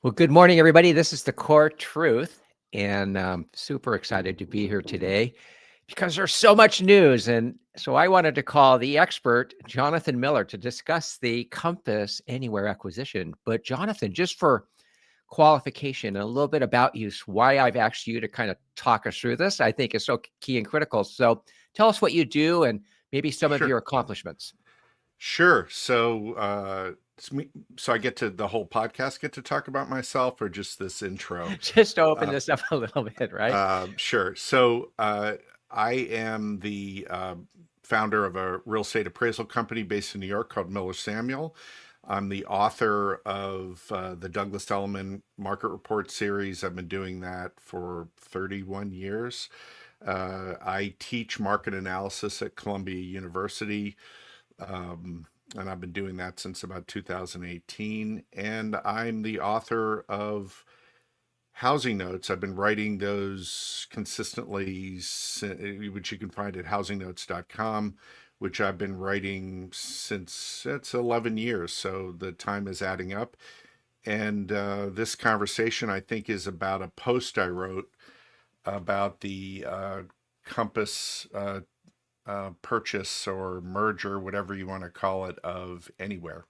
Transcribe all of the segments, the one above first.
Well, good morning, everybody. This is the Core Truth, and I'm super excited to be here today because there's so much news. And so I wanted to call the expert, Jonathan Miller, to discuss the Compass Anywhere acquisition. But Jonathan, just for qualification and a little bit about you, why I've asked you to kind of talk us through this, I think is so key and critical. So tell us what you do and maybe some of Sure, your accomplishments. sure. So I get to the whole podcast get to talk about myself or just this intro? Just to open Uh, this up a little bit, right? sure. So I am the founder of a real estate appraisal company based in New York called Miller Samuel. I'm the author of the Douglas Elliman Market Report series. I've been doing that for 31 years. I teach market analysis at Columbia University. And I've been doing that since about 2018. And I'm the author of Housing Notes. I've been writing those consistently, which you can find at housingnotes.com, which I've been writing since it's 11 years. So the time is adding up. And this conversation, I think, is about a post I wrote about the Compass purchase or merger, whatever you want to call it, of Anywhere.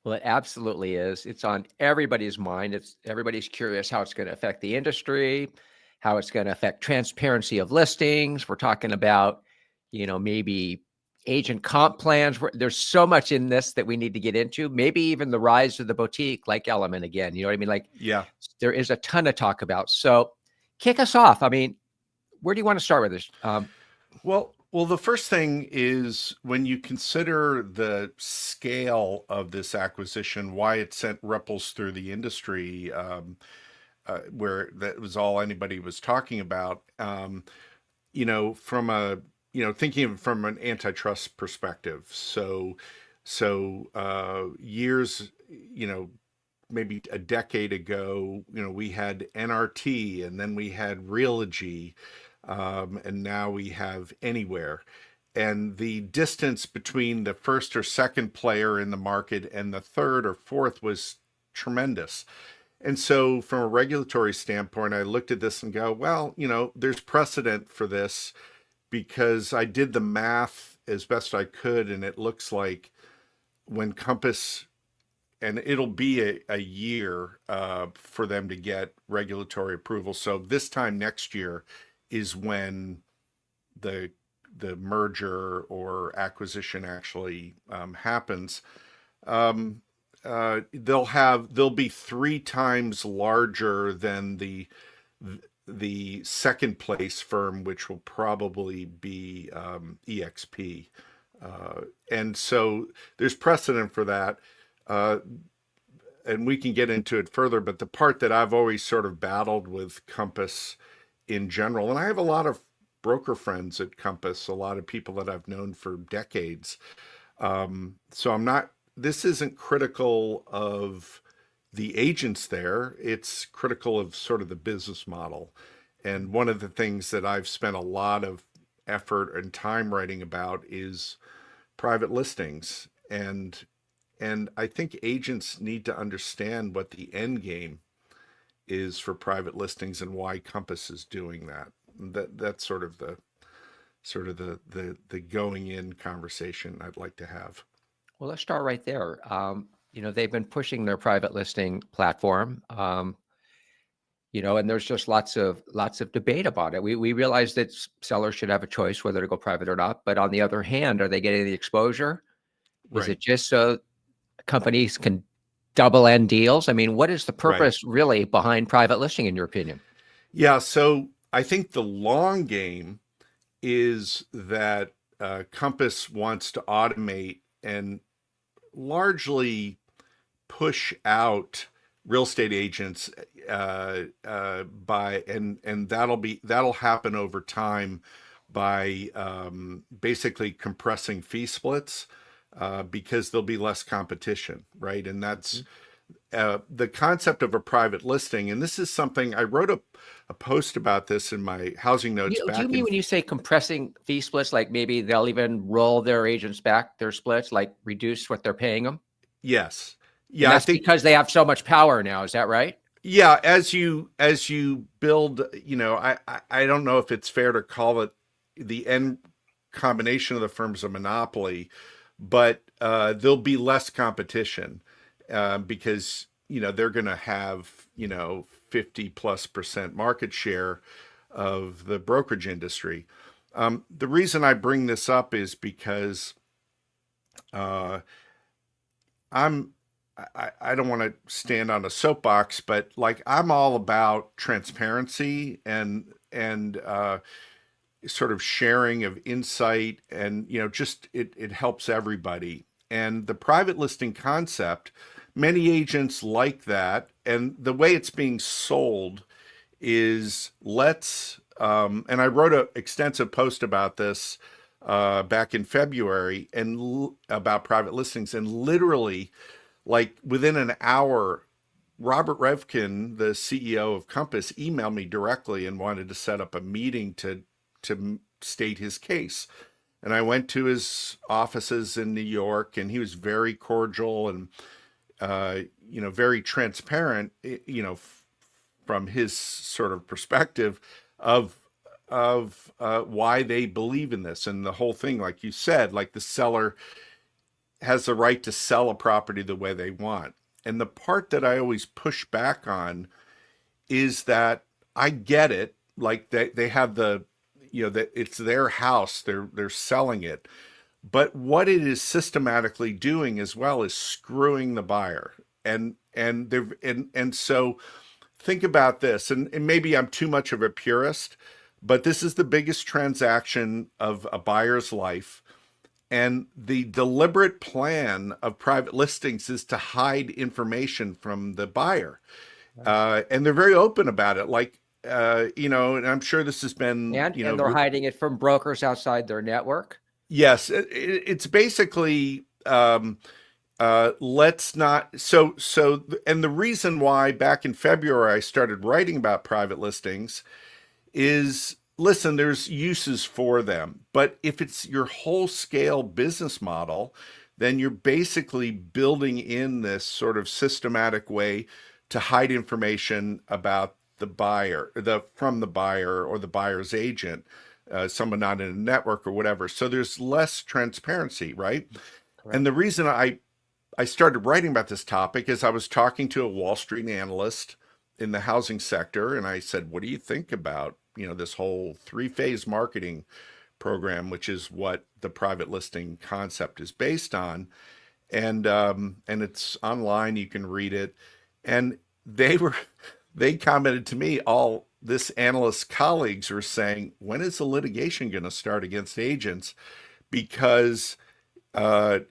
Well, it absolutely is. It's on everybody's mind. Everybody's curious how it's going to affect the industry, how it's going to affect transparency of listings. We're talking about, maybe agent comp plans. There's so much in this that we need to get into. Maybe even the rise of the boutique, like Element again. You know what I mean? Like, Yeah. there is a ton to talk about. So, kick us off. I mean, where do you want to start with this? Well, the first thing is when you consider the scale of this acquisition, why it sent ripples through the industry, where that was all anybody was talking about. From thinking of it from an antitrust perspective. So years, maybe a decade ago, we had NRT, and then we had Realogy, and now we have Anywhere. And the distance between the first or second player in the market and the third or fourth was tremendous. And so, from a regulatory standpoint, I looked at this and go, well, there's precedent for this because I did the math as best I could, and it looks like when Compass, and it'll be a year for them to get regulatory approval. So this time next year is when the merger or acquisition actually happens. They'll be 3 times larger than the second place firm, which will probably be EXP. And so there's precedent for that. And we can get into it further, but the part that I've always sort of battled with Compass in general, and I have a lot of broker friends at Compass, a lot of people that I've known for decades. So this isn't critical of the agents there, it's critical of sort of the business model. And one of the things that I've spent a lot of effort and time writing about is private listings. And I think agents need to understand what the end game is for private listings and why Compass is doing that. That's sort of the going in conversation I'd like to have. Well, let's start right there. They've been pushing their private listing platform, and there's just lots of debate about it. We realize that sellers should have a choice whether to go private or not. But on the other hand, are they getting the exposure? Is Right. it just so companies can double end deals? I mean, what is the Right. purpose really behind private listing, in your opinion? Yeah. So I think the long game is that Compass wants to automate and largely push out real estate agents and that'll happen over time by basically compressing fee splits because there'll be less competition, right? And that's the concept of a private listing. And this is something I wrote a post about this in my housing notes Do you back mean in. when you say compressing fee splits, like maybe they'll even roll their agents back their splits, like reduce what they're paying them? Yes. And I that's think, because they have so much power now. Is that right? yeah, as you build, I don't know if it's fair to call it the end combination of the firms a monopoly, but there'll be less competition because they're going to have 50+% market share of the brokerage industry. The reason I bring this up is because uh, I'm I don't want to stand on a soapbox, but like I'm all about transparency and sort of sharing of insight, and just it helps everybody. And the private listing concept, many agents like that, and the way it's being sold is and I wrote an extensive post about this back in February and about private listings, and literally like within an hour, Robert Revkin, the CEO of Compass, emailed me directly and wanted to set up a meeting to state his case. And I went to his offices in New York, and he was very cordial and very transparent, from his sort of perspective of why they believe in this and the whole thing. Like you said, like the seller has the right to sell a property the way they want. And the part that I always push back on is that I get it. Like they have that it's their house, they're selling it. But what it is systematically doing as well is screwing the buyer. And so think about this, and maybe I'm too much of a purist, but this is the biggest transaction of a buyer's life. And the deliberate plan of private listings is to hide information from the buyer. And they're very open about it. Like, and I'm sure this has been, And they're hiding it from brokers outside their network. yes, it's basically, let's not, and the reason why back in February I started writing about private listings is, listen, there's uses for them, but if it's your whole scale business model, then you're basically building in this sort of systematic way to hide information about the buyer, from the buyer or the buyer's agent, someone not in a network or whatever. So there's less transparency, right? Correct. And the reason I started writing about this topic is I was talking to a Wall Street analyst in the housing sector, and I said, what do you think about this whole 3-phase marketing program, which is what the private listing concept is based on? And it's online, you can read it. And they commented to me, all this analyst's colleagues were saying, when is the litigation going to start against agents? Because a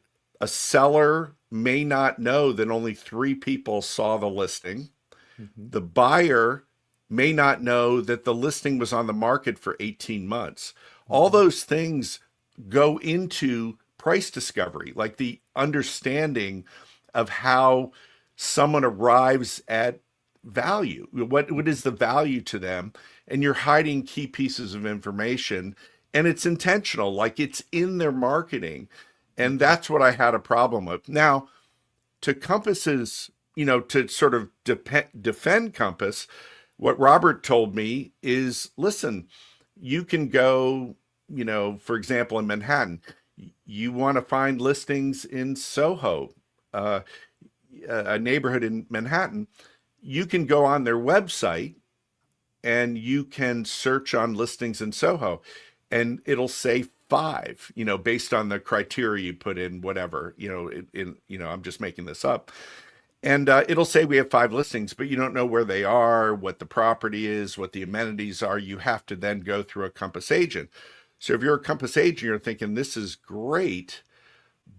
seller may not know that only 3 people saw the listing. Mm-hmm. The buyer may not know that the listing was on the market for 18 months. Mm-hmm. All those things go into price discovery, like the understanding of how someone arrives at value. What is the value to them? And you're hiding key pieces of information, and it's intentional, like it's in their marketing. And that's what I had a problem with. Now, to Compass's, to sort of defend Compass, what Robert told me is, listen, you can go, for example, in Manhattan, you want to find listings in Soho, a neighborhood in Manhattan, you can go on their website and you can search on listings in Soho, and it'll say 5, based on the criteria you put in, whatever, I'm just making this up. And it'll say we have 5 listings, but you don't know where they are, what the property is, what the amenities are. You have to then go through a Compass agent. So if you're a Compass agent, you're thinking this is great,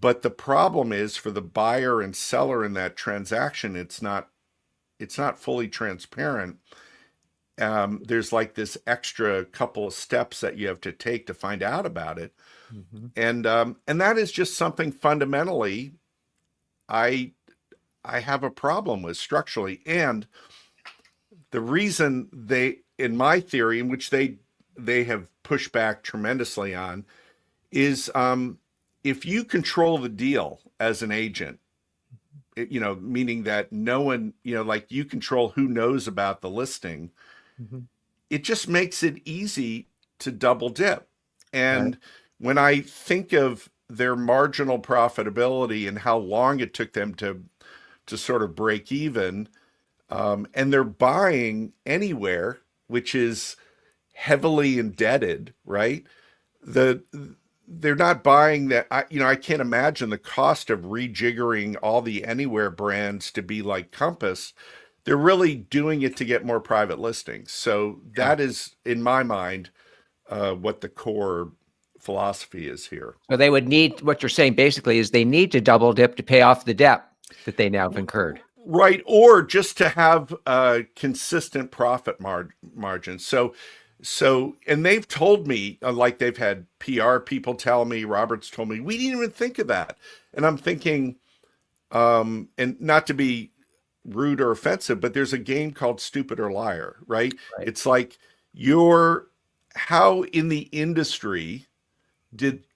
but the problem is for the buyer and seller in that transaction, it's not fully transparent. There's like this extra couple of steps that you have to take to find out about it. Mm-hmm. And that is just something fundamentally I have a problem with structurally. And the reason in my theory, in which they have pushed back tremendously on, is if you control the deal as an agent, meaning that no one, like you control who knows about the listing. Mhm. It just makes it easy to double dip. Right. And when I think of their marginal profitability and how long it took them to sort of break even, and they're buying anywhere, which is heavily indebted, right? The they're not buying that. I can't imagine the cost of rejiggering all the anywhere brands to be like Compass. They're really doing it to get more private listings. So Yeah. that is, in my mind, what the core philosophy is here. So they would need, what you're saying basically is they need to double dip to pay off the debt that they now have incurred. Right, or just to have a consistent profit margin. And they've told me, like they've had PR people tell me, Robert's told me, we didn't even think of that. And I'm thinking, and not to be rude or offensive, but there's a game called Stupid or Liar, right? Right. It's like how in the industry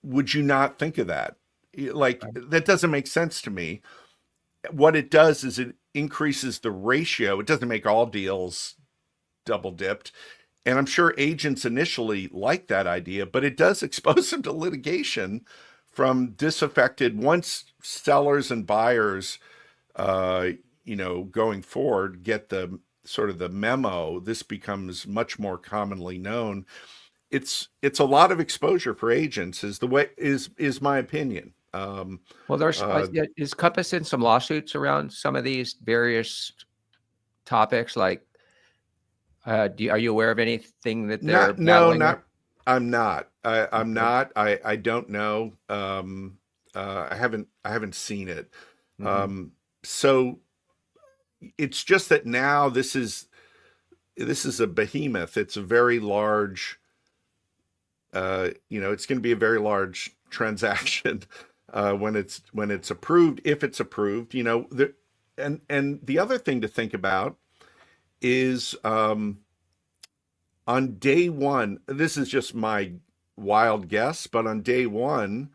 would you not think of that? Like, Right. that doesn't make sense to me. What it does is it increases the ratio. It doesn't make all deals double dipped. And I'm sure agents initially like that idea, but it does expose them to litigation from disaffected, once sellers and buyers, going forward, get the sort of the memo. This becomes much more commonly known. It's a lot of exposure for agents, is my opinion. Well, there's is Compass in some lawsuits around some of these various topics? Like, are you aware of anything that they're Not, no, battling with? not. I'm not. I'm Okay. not. I don't know. I haven't seen it. Hmm. So it's just that now this is a behemoth. It's a very large. It's going to be a very large transaction when it's approved, if it's approved. And the other thing to think about is, on day one, this is just my wild guess, but on day one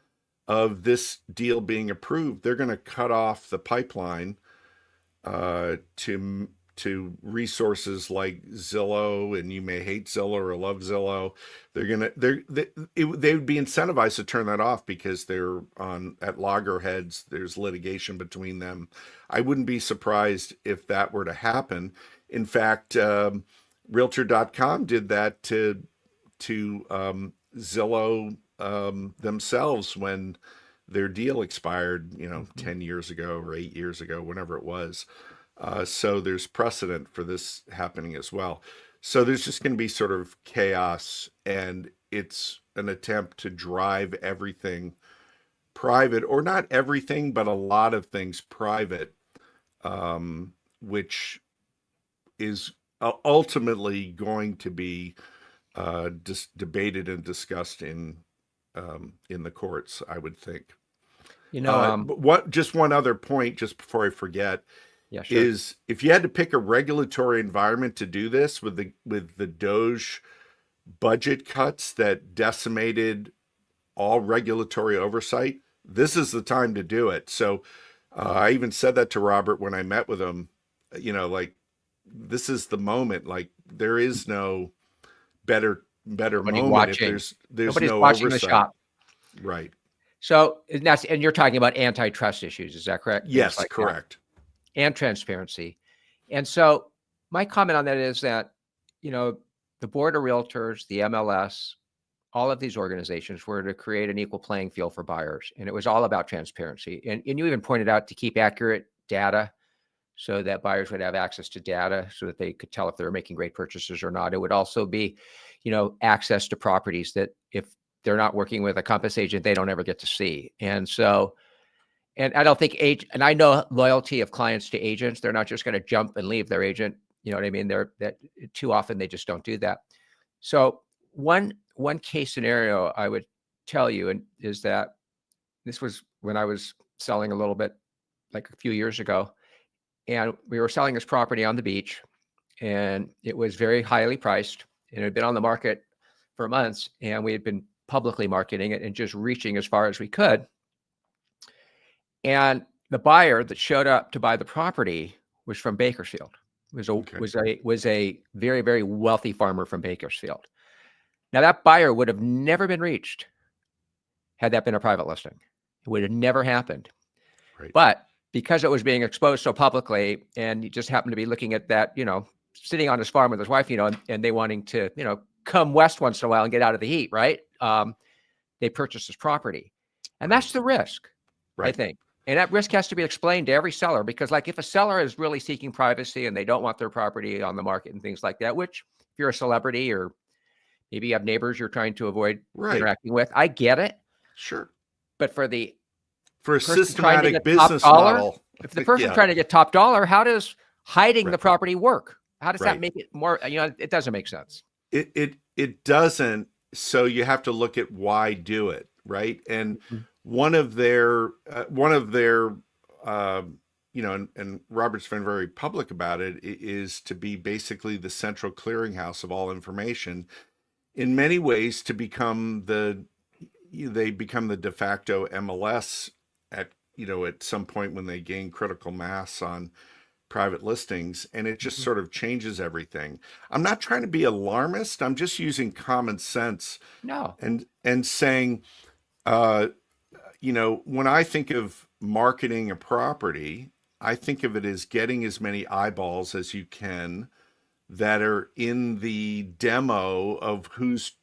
of this deal being approved, they're going to cut off the pipeline to resources like Zillow, and you may hate Zillow or love Zillow. They would be incentivized to turn that off because they're at loggerheads. There's litigation between them. I wouldn't be surprised if that were to happen. In fact, Realtor.com did that to Zillow themselves when their deal expired, 10 years ago or 8 years ago, whenever it was. So there's precedent for this happening as well. So there's just going to be sort of chaos, and it's an attempt to drive everything private, or not everything, but a lot of things private, which is ultimately going to be debated and discussed in the courts, I would think. But just one other point, just before I forget, Yeah, sure. is if you had to pick a regulatory environment to do this with the Doge budget cuts that decimated all regulatory oversight, this is the time to do it. So I even said that to Robert when I met with him. Like, this is the moment. Like, there is no better Nobody moment if watching. there's Nobody's no watching the oversight. shop. Right. So and you're talking about antitrust issues, is that correct? Things Yes, like that. correct. And transparency. And so my comment on that is that, the Board of Realtors, the MLS, all of these organizations were to create an equal playing field for buyers. And it was all about transparency. And you even pointed out to keep accurate data so that buyers would have access to data so that they could tell if they were making great purchases or not. It would also be, access to properties that if they're not working with a Compass agent, they don't ever get to see. And so, and I don't think and I know loyalty of clients to agents. They're not just going to jump and leave their agent. You know what I mean? That too often they just don't do that. So one case scenario I would tell you, and is that this was when I was selling a little bit, like a few years ago, and we were selling this property on the beach, and it was very highly priced, and it had been on the market for months, and we had been publicly marketing it and just reaching as far as we could. And the buyer that showed up to buy the property was from Bakersfield. Okay. Was a very, very wealthy farmer from Bakersfield. Now that buyer would have never been reached had that been a private listing. It would have never happened. Right. But because it was being exposed so publicly, and he just happened to be looking at that, sitting on his farm with his wife, and they wanting to, come west once in a while and get out of the heat, right? They purchased this property. And that's the risk, I Right. think. And that risk has to be explained to every seller, because like if a seller is really seeking privacy and they don't want their property on the market and things like that, which if you're a celebrity or maybe you have neighbors you're trying to avoid Right. interacting with, I get it. Sure. But for the For a person trying to systematic get top business dollar, model. if the person Yeah. trying to get top dollar, how does hiding the Right. property work? How does that Right. make it more, it doesn't make sense. It doesn't. So you have to look at why do it, right? And Mhm. one of their and Robert's been very public about it, is to be basically the central clearinghouse of all information. In many ways, to become they become the de facto MLS at some point when they gain critical mass on private listings, and it just Mhm. sort of changes everything. I'm not trying to be alarmist. I'm just using common sense No. and saying, when I think of marketing a property, I think of it as getting as many eyeballs as you can that are in the demo of who's,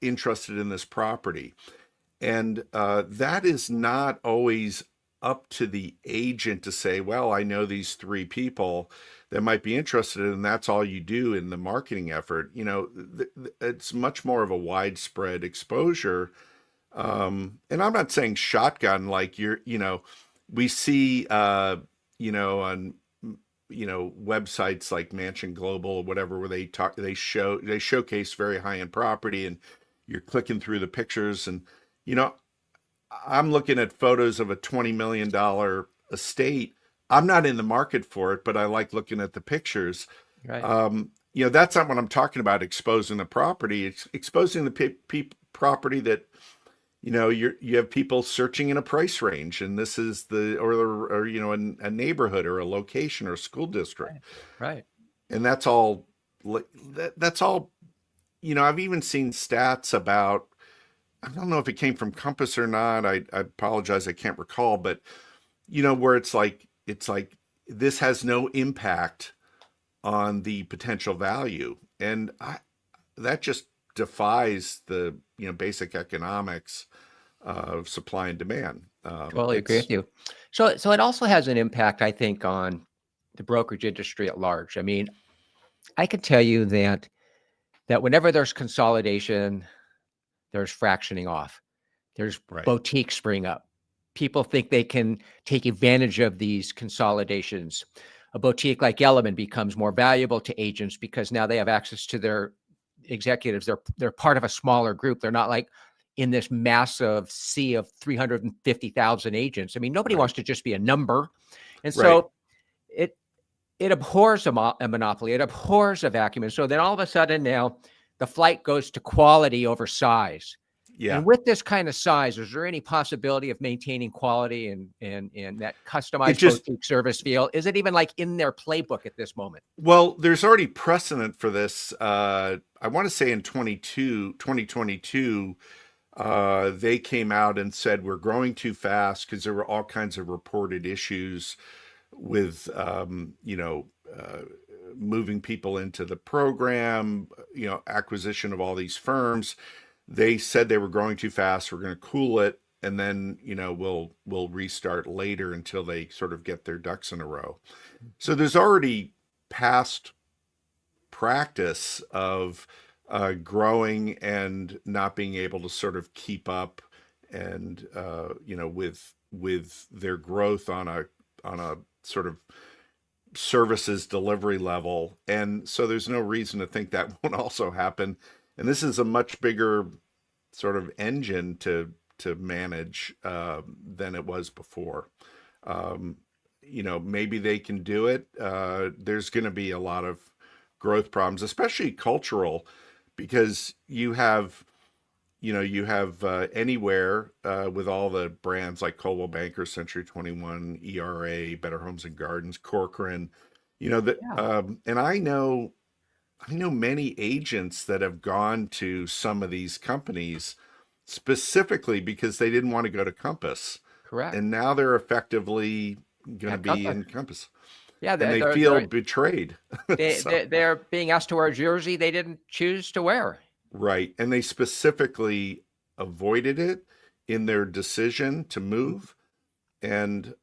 interested in this property. And that is not always up to the agent to say, well, I know these 3 people that might be interested, and that's all you do in the marketing effort. It's much more of a widespread exposure. And I'm not saying shotgun like we see, on, websites like Mansion Global or whatever, where they showcase very high-end property, and you're clicking through the pictures, and, I'm looking at photos of a $20 million estate. I'm not in the market for it, but I like looking at the pictures. Right. That's not what I'm talking about, exposing the property. It's exposing the property that, you have people searching in a price range, and this is a neighborhood or a location or a school district. Right. And that's all, that's all, I've even seen stats about, I don't know if it came from Compass or not. I apologize, I can't recall, but where it's like this has no impact on the potential value, and that just defies the basic economics of supply and demand. Totally agree with you. So it also has an impact, I think, on the brokerage industry at large. I mean, I can tell you that whenever there's consolidation, there's fractioning off. There's Right. boutiques spring up. People think they can take advantage of these consolidations. A boutique like Element becomes more valuable to agents because now they have access to their executives. They're part of a smaller group. They're not like in this massive sea of 350,000 agents. I mean, nobody Right. wants to just be a number. And Right. so it abhors a monopoly. It abhors a vacuum. And so then all of a sudden now the flight goes to quality over size. Yeah. And with this kind of size, is there any possibility of maintaining quality and that customized boutique service feel? Is it even like in their playbook at this moment? Well, there's already precedent for this. I want to say in 2022, they came out and said we're growing too fast because there were all kinds of reported issues with, moving people into the program, acquisition of all these firms. They said they were growing too fast. We're going to cool it, and then we'll restart later until they sort of get their ducks in a row. So there's already past practice of growing and not being able to sort of keep up, and with their growth on a sort of services delivery level. And so there's no reason to think that won't also happen. And this is a much bigger sort of engine to manage than it was before. Maybe they can do it. There's going to be a lot of growth problems, especially cultural, because you have you have Anywhere with all the brands like Coldwell Banker, Century 21, ERA, Better Homes and Gardens, Corcoran, that, Yeah, and I know many agents that have gone to some of these companies specifically because they didn't want to go to Compass, correct. and now they're effectively going to At be Compass. in Compass, Yeah, and they they're feel they're betrayed. So, they're being asked to wear a jersey they didn't choose to wear. right, and they specifically avoided it in their decision to Mhm. move, and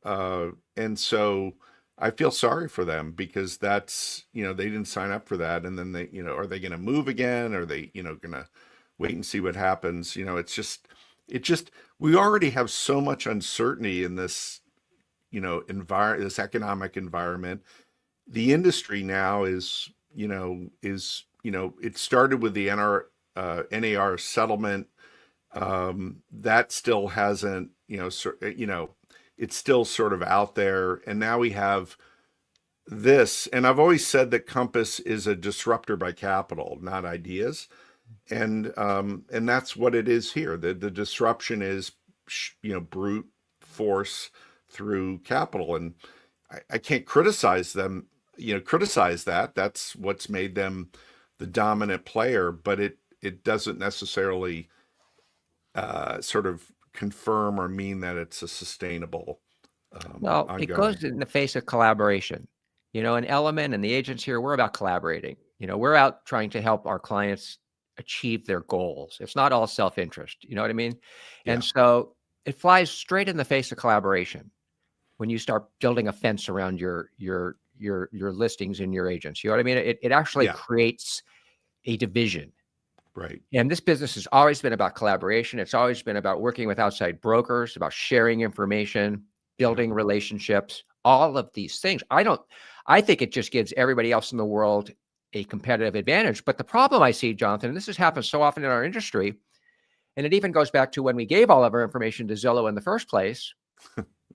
so I feel sorry for them because that's, they didn't sign up for that, and then they, are they going to move again? Are they, going to wait and see what happens? It just we already have so much uncertainty in this, this economic environment. The industry now it started with the NAR settlement. That still hasn't, it's still sort of out there. And now we have this. And I've always said that Compass is a disruptor by capital, not ideas. And that's what it is here. The disruption is, brute force through capital. And I can't criticize them, criticize that. That's what's made them the dominant player, but it doesn't necessarily sort of confirm or mean that it's a sustainable Well, it ongoing. goes in the face of collaboration. An Element and the agents here, we're about collaborating. We're out trying to help our clients achieve their goals. It's not all self-interest. You know what I mean? And Yeah, so it flies straight in the face of collaboration when you start building a fence around your listings and your agents. You know what I mean? It actually yeah, creates a division. right. And this business has always been about collaboration. It's always been about working with outside brokers, about sharing information, Yeah, building relationships, all of these things. I think it just gives everybody else in the world a competitive advantage. But the problem I see, Jonathan, and this has happened so often in our industry, and it even goes back to when we gave all of our information to Zillow in the first place.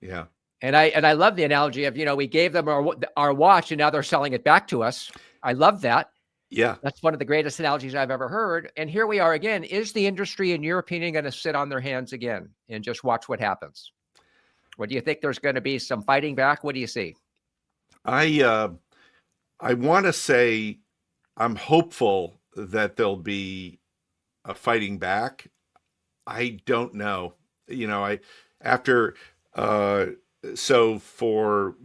yeah, And I love the analogy of, we gave them our watch and now they're selling it back to us. I love that. yeah. That's one of the greatest analogies I've ever heard. And here we are again. Is the industry, in your opinion, going to sit on their hands again and just watch what happens? Or do you think there's going to be some fighting back? What do you see? I I want to say I'm hopeful that there'll be a fighting back. I don't know. I after uh so for,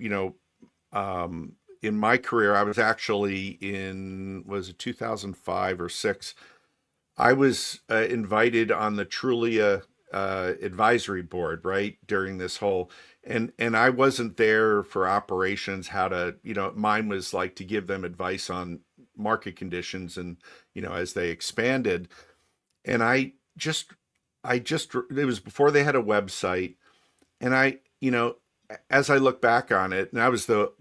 in my career, I was actually in, was it 2005 or 6? I was invited on the Trulia advisory board, right, during this whole, and I wasn't there for operations, how to, mine was like to give them advice on market conditions and, as they expanded. And I just it was before they had a website, and as I look back on it, and I was the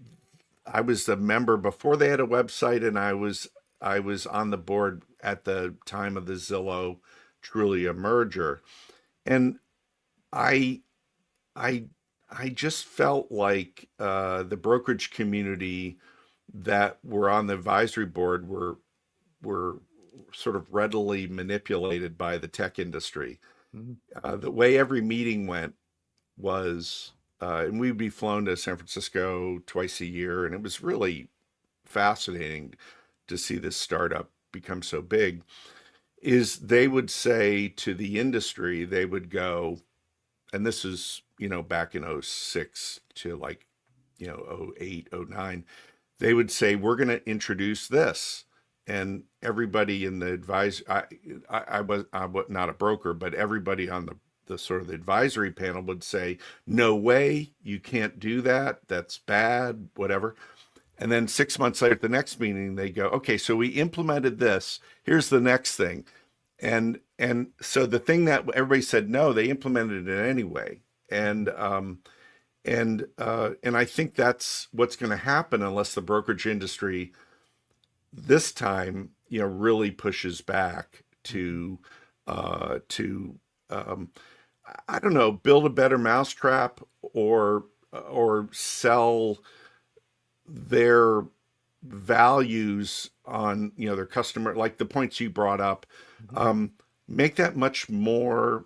member before they had a website, and I was on the board at the time of the Zillow Trulia merger, and I I I just felt like the brokerage community that were on the advisory board were sort of readily manipulated by the tech industry. Mhm. The way every meeting went was, and we'd be flown to San Francisco twice a year, and it was really fascinating to see this startup become so big. Is they would say to the industry, they would go, and this is, back in '06 to like, '08, '09, they would say, we're going to introduce this. And everybody in the I was not a broker, but everybody on the sort of the advisory panel would say, no way, you can't do that. That's bad, whatever. And then 6 months later, at the next meeting, they go, okay, so we implemented this. Here's the next thing. And so the thing that everybody said no, they implemented it anyway. And I think that's what's going to happen unless the brokerage industry this time, really pushes back to I don't know, build a better mousetrap, or sell their values on, their customer, like the points you brought up. Mhm. Um, make that much more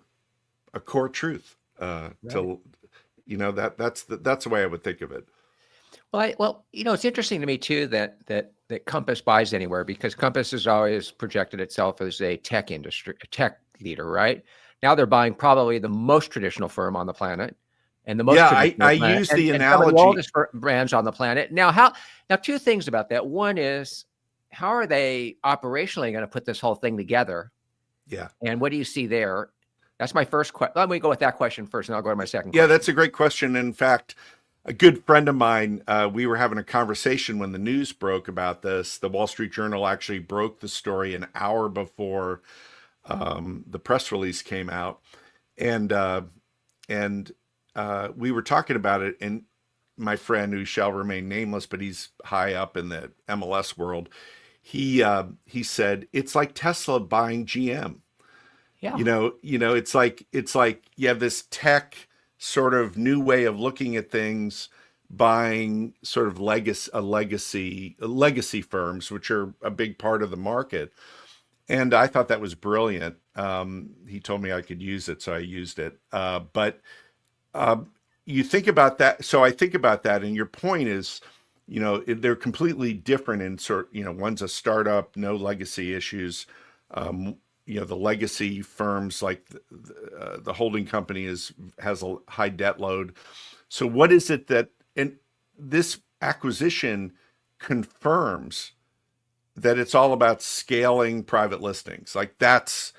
a core truth. Right. To that's the way I would think of it. Well, it's interesting to me too that Compass buys anywhere, because Compass has always projected itself as a tech leader, right? Now they're buying probably the most traditional firm on the planet, and the most Yeah, traditional I brand, use and, the and some of the analogy. oldest brands on the planet. Now, two things about that. One is, how are they operationally going to put this whole thing together? Yeah. And what do you see there? That's my first question. Let me go with that question first, and I'll go to my second Yeah, question. that's a great question. In fact, a good friend of mine, we were having a conversation when the news broke about this. The Wall Street Journal actually broke the story an hour before the press release came out, and we were talking about it. And my friend, who shall remain nameless, but he's high up in the MLS world, he said it's like Tesla buying GM. Yeah. It's like you have this tech sort of new way of looking at things, buying sort of legacy firms, which are a big part of the market. And I thought that was brilliant. He told me I could use it, so I used it. But you think about that. So I think about that, and your point is, they're completely different in one's a startup, no legacy issues. The legacy firms, like the holding company has a high debt load. So what is it and this acquisition confirms that it's all about scaling private listings. Like that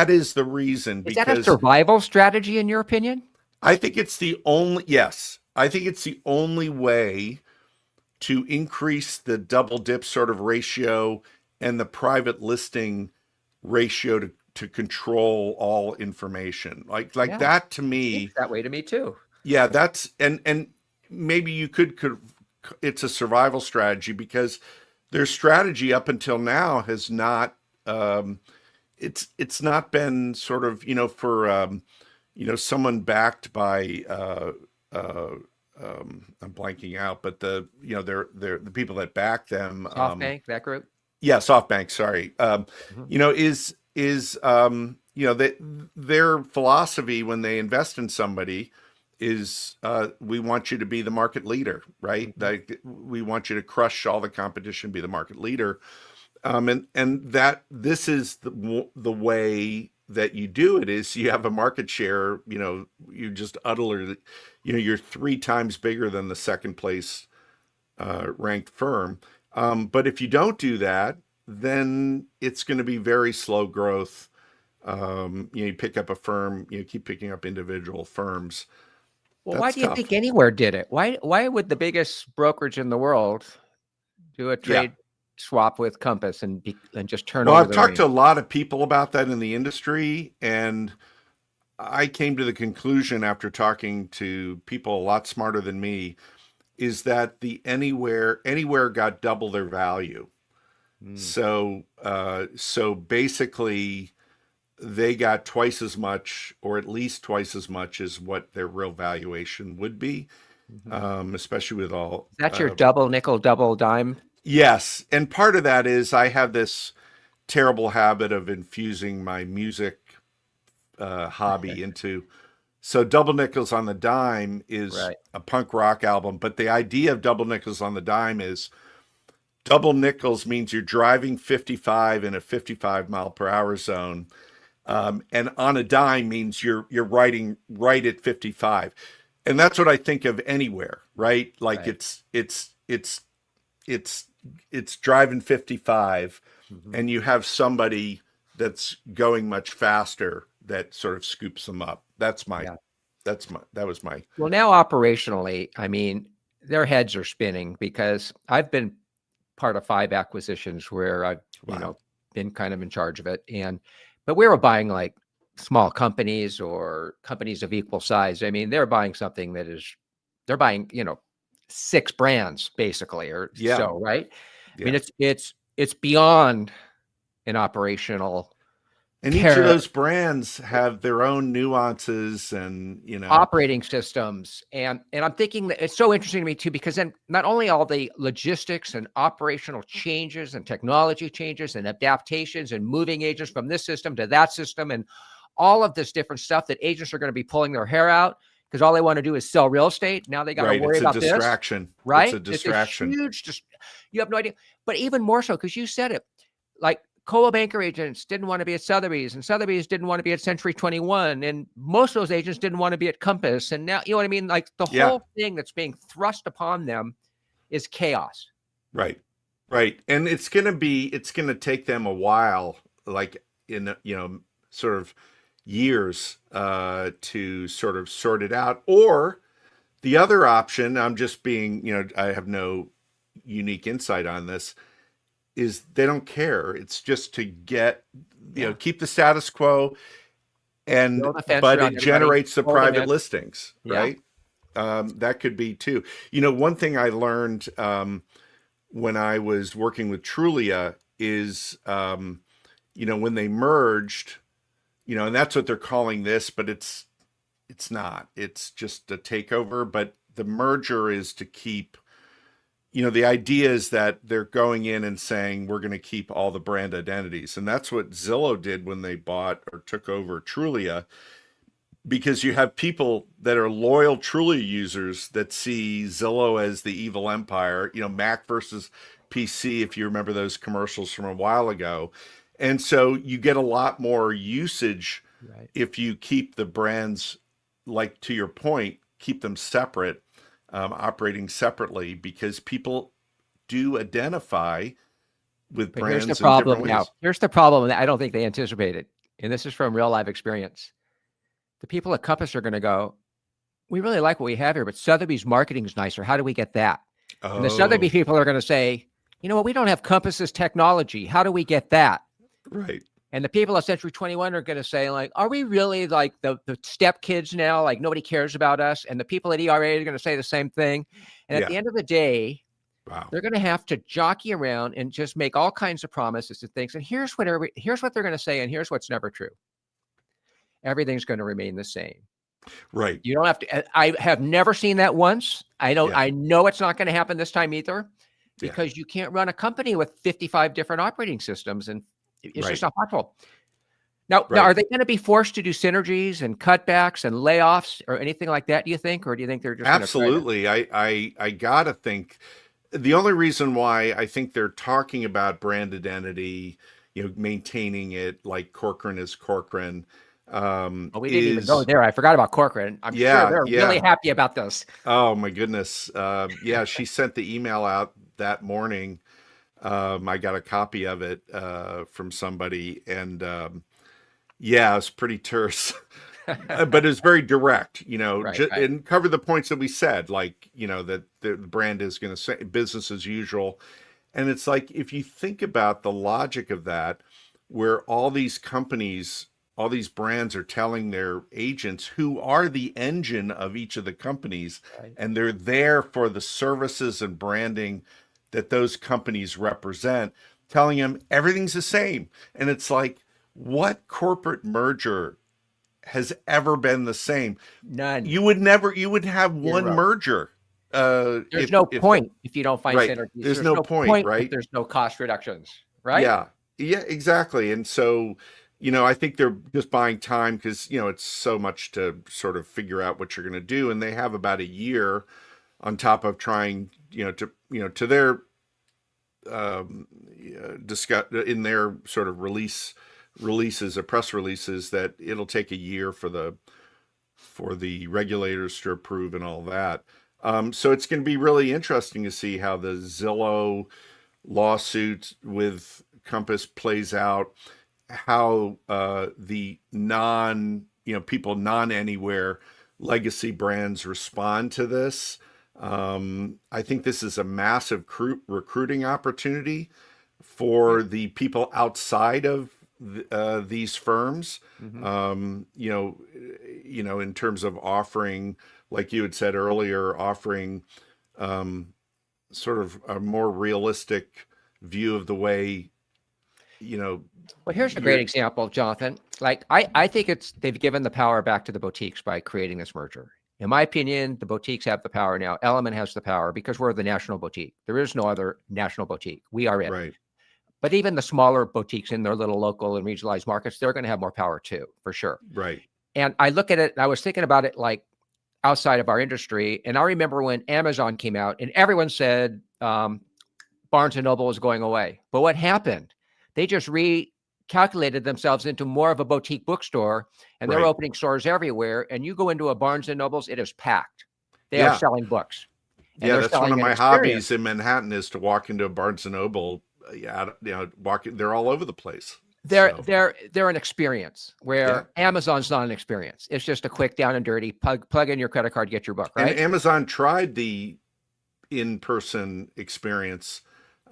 is the reason, Is that a because survival strategy in your opinion? I think it's the only, yes, I think it's the only way to increase the double dip sort of ratio and the private listing ratio to control all information. Like Yeah, that to seems me. that way to me too. Yeah, that's and maybe you could it's a survival strategy, because their strategy up until now has not it's not been sort of, for someone backed by I'm blanking out, but they're the people that back them. SoftBank, that group. Yeah, SoftBank, sorry. Mhm. That their philosophy when they invest in somebody is, we want you to be the market leader, right? Mhm. Like, we want you to crush all the competition, be the market leader. And that this is the way that you do it, is you have a market share, you just utterly, you're 3 times bigger than the second place ranked firm. But if you don't do that, then it's going to be very slow growth. You pick up a firm, keep picking up individual firms. Well, why That's do you tough. think Anywhere did it? Why would the biggest brokerage in the world do a Yeah. trade swap with Compass and just turn Well, over I've the talked to reins? a lot of people about that in the industry, and I came to the conclusion, after talking to people a lot smarter than me, is that the anywhere got double their value. Mm, So basically, they got twice as much, or at least twice as much, as what their real valuation would be, mhm. especially with all. Is that your double nickel, double dime? Yes, and part of that is I have this terrible habit of infusing my music hobby into. So Double Nickels on the Dime is Right. a punk rock album, but the idea of Double Nickels on the Dime is, double nickels means you're driving 55 in a 55-mile-per-hour zone, and on a dime means you're riding right at 55, and that's what I think of anywhere, right? Like Right. it's driving 55, Mhm. and you have somebody that's going much faster that sort of scoops them up. Yeah. That was my. Well, now operationally, I mean, their heads are spinning, because I've been part of 5 acquisitions where I've, Wow. been kind of in charge of it. But we were buying like small companies or companies of equal size. I mean, they're buying, 6 brands basically, or Yeah. so, right? I mean, Yeah. it's beyond an operational And each of those brands have their own nuances and, operating systems. And I'm thinking that it's so interesting to me too, because then not only all the logistics and operational changes and technology changes and adaptations and moving agents from this system to that system and all of this different stuff that agents are going to be pulling their hair out because all they want to do is sell real estate. Now they got to worry about this. It's a distraction. Right? It's a distraction. It's a huge, you have no idea. But even more so, because you said it, like Coldwell Banker agents didn't want to be at Sotheby's, and Sotheby's didn't want to be at Century 21, and most of those agents didn't want to be at Compass. And now, you know what I mean? Like the whole thing that's being thrust upon them is chaos. Right. And it's going to take them a while, like in, sort of years to sort of sort it out. Or the other option, I'm just being, I have no unique insight on this, is they don't care. It's just to get, keep the status quo, but it generates the private listings, right? That could be too. One thing I learned when I was working with Trulia is, when they merged, and that's what they're calling this, but it's not. It's just a takeover. But the merger is to keep. The idea is that they're going in and saying, we're going to keep all the brand identities. And that's what Zillow did when they bought or took over Trulia, because you have people that are loyal Trulia users that see Zillow as the evil empire, Mac versus PC, if you remember those commercials from a while ago. And so you get a lot more usage if you keep the brands, like to your point, keep them separate. Operating separately, because people do identify with brands in different ways. Here's the problem that I don't think they anticipated, and this is from real life experience. The people at Compass are going to go, we really like what we have here, but Sotheby's marketing is nicer. How do we get that? And the Sotheby's people are going to say, you know what, we don't have Compass's technology. How do we get that? Right. And the people at Century 21 are going to say, like, are we really like the step kids now? Like, nobody cares about us. And the people at ERA are going to say the same thing. And at the end of the day, they're going to have to jockey around and just make all kinds of promises and things. And here's what they're going to say. And here's what's never true. Everything's going to remain the same. Right. You don't have to. I have never seen that once. I know it's not going to happen this time either, because you can't run a company with 55 different operating systems, and it's just not possible. Now, are they going to be forced to do synergies and cutbacks and layoffs or anything like that, do you think? Or do you think they're just absolutely? I gotta think the only reason why I think they're talking about brand identity, maintaining it like Corcoran is Corcoran. We didn't even go there. I forgot about Corcoran. I'm sure they're really happy about this. Oh my goodness. She sent the email out that morning. I got a copy of it from somebody, and it's pretty terse, but it's very direct, and cover the points that we said, like, that the brand is going to say business as usual. And it's like, if you think about the logic of that, where all these companies, all these brands are telling their agents, who are the engine of each of the companies, and they're there for the services and branding that those companies represent, telling them everything's the same. And it's like, what corporate merger has ever been the same? None. You would have one merger. There's no point if you don't find synergies. There's no point, right? If there's no cost reductions, right? Yeah, exactly. And so, I think they're just buying time because, it's so much to sort of figure out what you're going to do. And they have about a year on top of trying, to their discuss in their sort of releases or press releases, that it'll take a year for the regulators to approve and all that. So it's going to be really interesting to see how the Zillow lawsuit with Compass plays out, how the people non-anywhere legacy brands respond to this. I think this is a massive recruiting opportunity for the people outside of these firms. In terms of offering, like you had said earlier, offering sort of a more realistic view of the way you know, Well, here's a great you're example, Jonathan. Like I think they've given the power back to the boutiques by creating this merger. In my opinion, the boutiques have the power now. Element has the power because we're the national boutique. There is no other national boutique. We are it. right, But even the smaller boutiques in their little local and regionalized markets, they're going to have more power too, for sure. right. And I look at it, and I was thinking about it like outside of our industry. And I remember when Amazon came out, and everyone said Barnes and Noble was going away. But what happened? They just recalculated themselves into more of a boutique bookstore, and they're Right. opening stores everywhere. And you go into a Barnes and Nobles, it is packed. They are Yeah. selling books, and Yeah. they're That's one of selling an my experience. hobbies in Manhattan is to walk into a Barnes and Noble. Yeah. Walking, they're all over the place. They're So, they're they're an experience yeah. where Amazon's not an experience. It's just a quick down and dirty plug in your credit card, get your book, And right? Amazon tried the in-person experience.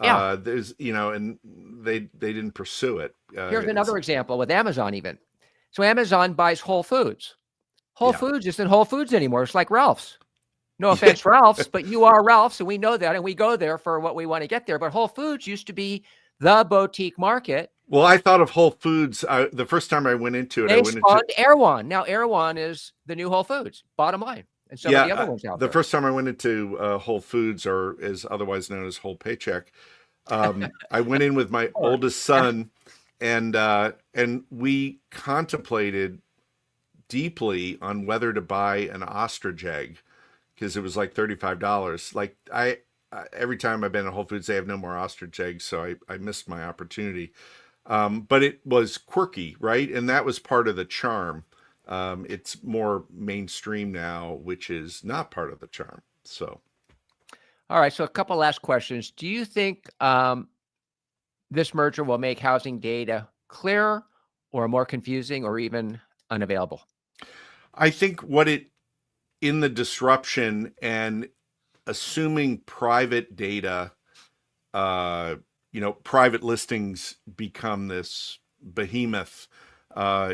Yeah. And they didn't pursue it. Here's another example with Amazon even. So Amazon buys Whole Foods. Whole Yeah. Foods isn't Whole Foods anymore. It's like Ralph's. No Yeah. offense, Ralph's, but you are Ralph's, and we know that, and we go there for what we want to get there. But Whole Foods used to be the boutique market. Well, I thought of Whole Foods. The first time I went into it, I They went into spawned Erewhon. Now Erewhon is the new Whole Foods, bottom line, and some of the other ones out the there. first time I went into Whole Foods, or is otherwise known as Whole Paycheck, I went in with my Or- oldest son, and we contemplated deeply on whether to buy an ostrich egg because it was like $35. Like every time I've been at Whole Foods, they have no more ostrich eggs, so I missed my opportunity. But it was quirky, right? And that was part of the charm. It's more mainstream now, which is not part of the charm. So, All right. So a couple last questions. Do you think this merger will make housing data clearer or more confusing or even unavailable? I think in the disruption and assuming private data, private listings become this behemoth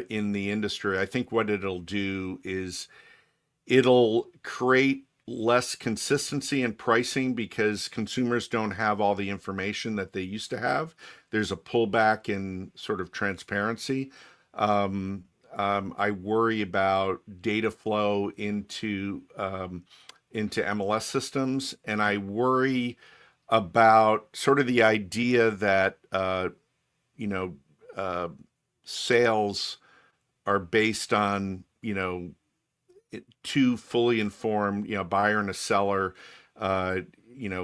in the industry. I think what it'll do is it'll create less consistency in pricing because consumers don't have all the information that they used to have. There's a pullback in sort of transparency. I worry about data flow into MLS systems, and I worry about sort of the idea that sales are based on two fully informed buyer and a seller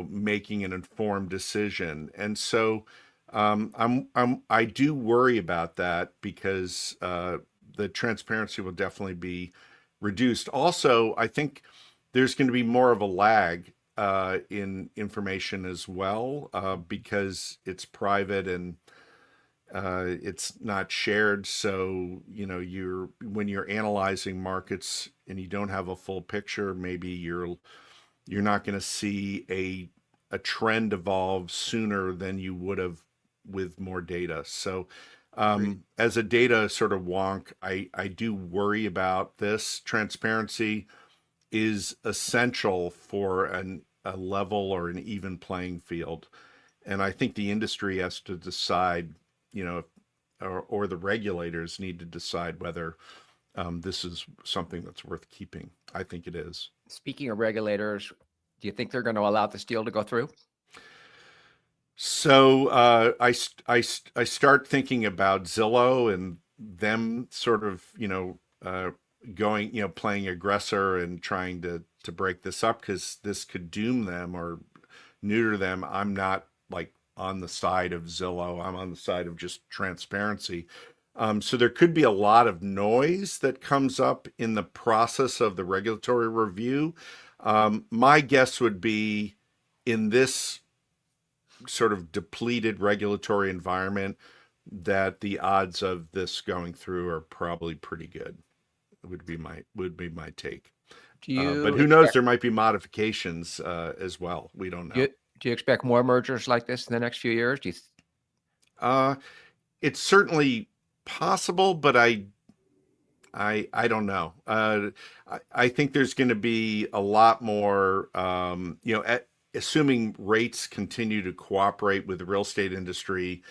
making an informed decision. And so I do worry about that because the transparency will definitely be reduced. Also, I think there's going to be more of a lag in information as well because it's private and it's not shared. So when you're analyzing markets and you don't have a full picture, maybe you're not going to see a trend evolve sooner than you would have with more data. So as a data sort of wonk, I do worry about this. Transparency is essential for a level or an even playing field. And I think the industry has to decide, or the regulators need to decide whether this is something that's worth keeping. I think it is. Speaking of regulators, do you think they're going to allow this deal to go through? So I start thinking about Zillow and them sort of, going, playing aggressor and trying to break this up because this could doom them or neuter them. I'm not like on the side of Zillow. I'm on the side of just transparency. So there could be a lot of noise that comes up in the process of the regulatory review. My guess would be in this sort of depleted regulatory environment that the odds of this going through are probably pretty good. Would be my take. But who knows? There might be modifications as well. We don't know. Do you expect more mergers like this in the next few years? It's certainly possible, but I don't know. I think there's going to be a lot more. Assuming rates continue to cooperate with the real estate industry,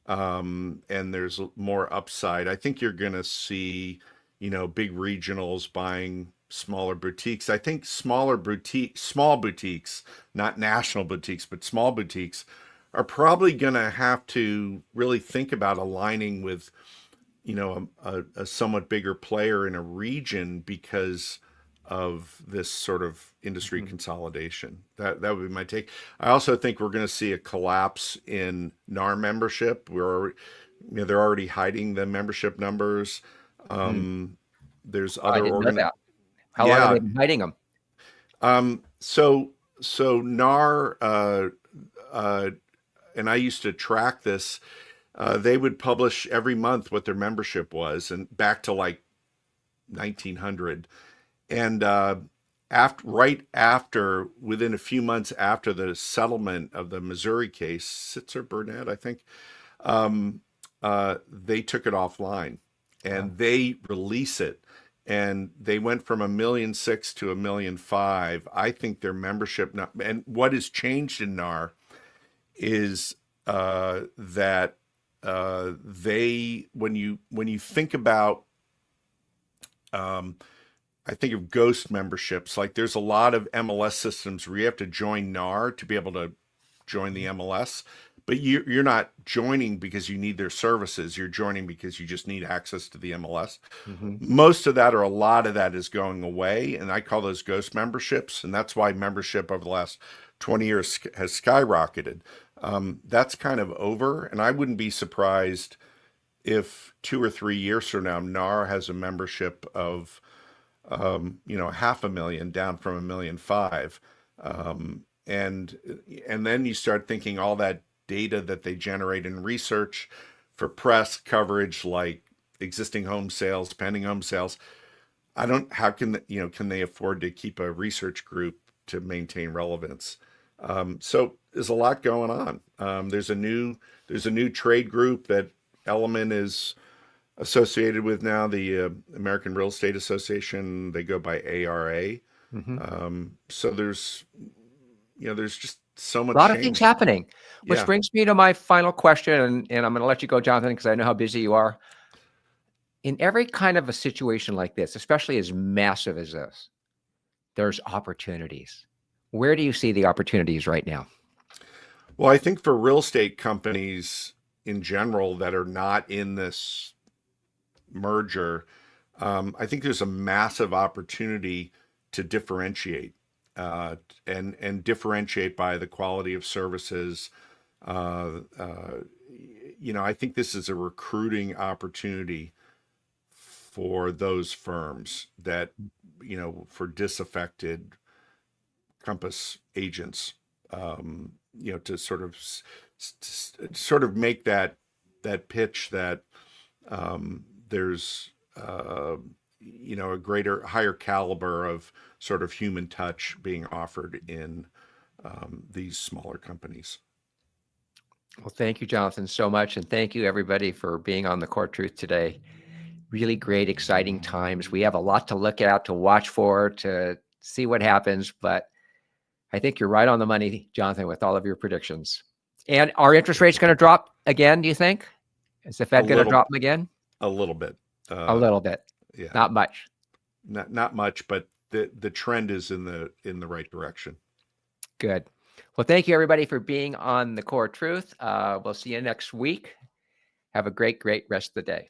and there's more upside. I think you're going to see, big regionals buying smaller boutiques. I think small boutiques, not national boutiques, but small boutiques are probably going to have to really think about aligning with, a somewhat bigger player in a region because of this sort of industry consolidation. That would be my take. I also think we're going to see a collapse in NAR membership. They're already hiding the membership numbers. There's I other didn't know that. How long have Yeah. they been hiding them? So NAR, and I used to track this. They would publish every month what their membership was, and back to like 1900. And within a few months after the settlement of the Missouri case, Sitzer Burnett, I think, they took it offline, and they release it. And they went from 1.6 million to 1.5 million. I think their membership, and what has changed in NAR is that when you think about, I think of ghost memberships. Like there's a lot of MLS systems where you have to join NAR to be able to join the MLS, but you're not joining because you need their services. You're joining because you just need access to the MLS. Most of that, or a lot of that, is going away, and I call those ghost memberships, and that's why membership over the last 20 years has skyrocketed. That's kind of over, and I wouldn't be surprised if 2 or 3 years from now, NAR has a membership of 500,000 down from 1.5 million. And then you start thinking all that data that they generate in research for press coverage, like existing home sales, pending home sales. How can they afford to keep a research group to maintain relevance? So there's a lot going on. There's a new trade group that Element is associated with now, the American Real Estate Association. They go by ARA. So there's just so much A lot change. of things happening, which brings me to my final question, and I'm going to let you go, Jonathan, because I know how busy you are. In every kind of a situation like this, especially as massive as this, there's opportunities. Where do you see the opportunities right now? Well, I think for real estate companies in general that are not in this merger, I think there's a massive opportunity to differentiate, and differentiate by the quality of services. I think this is a recruiting opportunity for those firms that, for disaffected Compass agents, to sort of make that pitch that there's a higher caliber of sort of human touch being offered in these smaller companies. Well, thank you, Jonathan, so much. And thank you, everybody, for being on The Core Truth today. Really great, exciting times. We have a lot to look at, to watch for, to see what happens. But I think you're right on the money, Jonathan, with all of your predictions. And are interest rates going to drop again, do you think? Is the Fed going to drop them again? A little bit. A little bit. Yeah. Not much. Not much, but the trend is in the right direction. Good. Well, thank you, everybody, for being on The Core Truth. We'll see you next week. Have a great rest of the day.